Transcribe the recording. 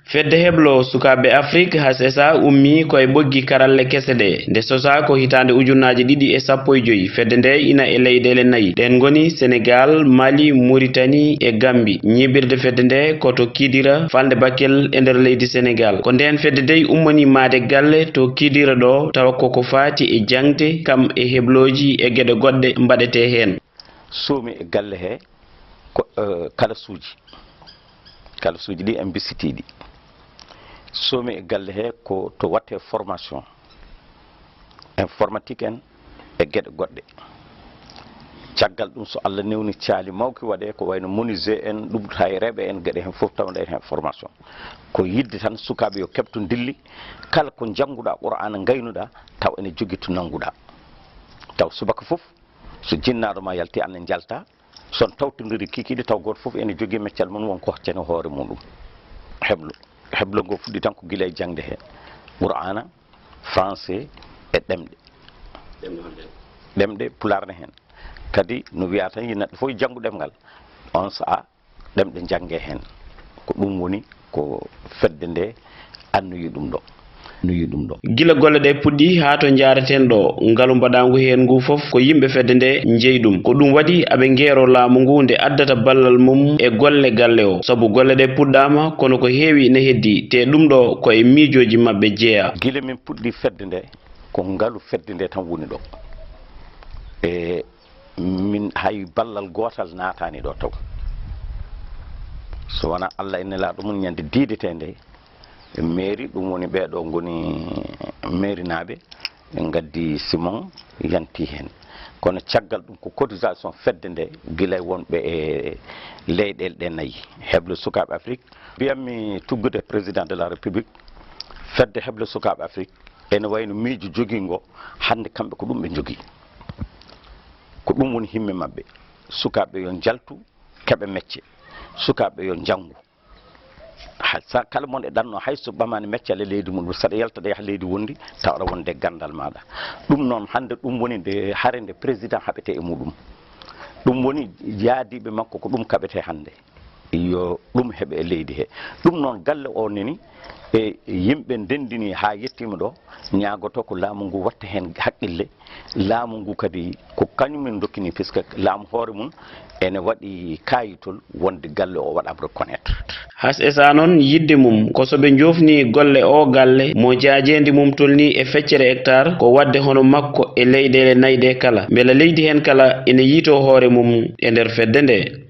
Fedde heblo sukabe Afrique hasesa ummi koye boggi karalle kesede nde sosa ko hitande ujunaji 215 fedde nde ina e leydele nayi den goni Senegal, Mali, Mauritanie e Gambie. Nyibirde fedde nde koto Kidira falde Bakel e nder leydi Senegal. Ko nden fedde nde ummoni maade galle to Kidira do tawa koko fati e jangte kam e hebloji e gede godde mbadete hen. Somi e galle he ko kala suuji ɗi en bisitiɗi. Somi e galle he ko to watte formation informatique en e gueɗe goɗɗe. Caggal ɗum so Allah newni caali mawki waɗe ko wayno menuisier en ɗum hay reɓe en gueɗe hen fof tawde hen formation ko yidde tan sukaɓe yo kebto dilli kala ko jangguɗa Qur'ana gaynuɗa taw ene jogui to nangguɗa taw subaka fof so jinnaɗo ma yalti an e jalta son tawtodiri kikiɗe taw goto fof ene jogui meccal mum wonko hoccene hoore muɗum. Heblo ngo fuɗɗi tan ko guila e jangde he Qur'ana français e ɗemɗe pularne hen kadi no wiya tan neɗɗo fof janggu ɗemgal on saa ɗemɗe jangge hen ko ɗum woni ko fedde nde annoyi ɗum ɗo. Gila golle ɗe puɗɗi ha to jareten ɗo ngalu mbaɗangu hen ngu fof ko yimɓe fedde nde jeeyi ɗum ko ɗum waɗi aɓe ngeero laamu ngu nde addata ballal mum e golle galle o sabu golle ɗe puɗɗama kono ko heewi ne heddi te ɗum ɗo koye miijoji mabɓe jeeya. Gila min puɗɗi fedde nde ko ngalu fedde nde tan woni ɗo e min hay ballal gotal natani ɗo taw so wona Allah ene la ɗum ñande diidete nde mairie ɗum woni ɓeɗo goni mairie naɓe gaddi Simon yanti hen kono caggal ɗum ko cotisation fedde nde guilay wonɓe e leyɗele ɗe nayyi heble sukaɓe Afrique mbiyatmi tuggude président de la république fedde heble sukaɓe Afrique ene wayno miijo joguingo hande kamɓe ko ɗum ɓe jogui ko ɗum woni himme mabɓe sukaɓe yo jaltu keɓe mecce sukaɓe yo jangu sa kala mon e ɗanno hayso ɓamani meccale leydi mum saɗa yaltada yaha leydi wondi taw aɗa wonde gandal maɗa ɗum noon hande ɗum woni nde hare nde président haɓete e muɗum ɗum woni yaadiɓe makko ko ɗum kaɓete hande yo ɗum heeɓe e leydi he ɗum noon galle o neni e yimɓe ndendini ha yettima ɗo ñagoto ko laamu ngu watta hen haqqille laamu ngu kadi ko kañumen dokkini puisque laamu hoore mum ene waɗi kayitol wonde galle o waɗama reconnaître. Has esa noon yidde mum ko soɓe jofni golle o galle mo jaajendi mum tolni e feccere hectare ko wadde hono makko e leyɗele nayyi ɗe kala beela leydi hen kala ene yiito hoore mum e nder fedde nde.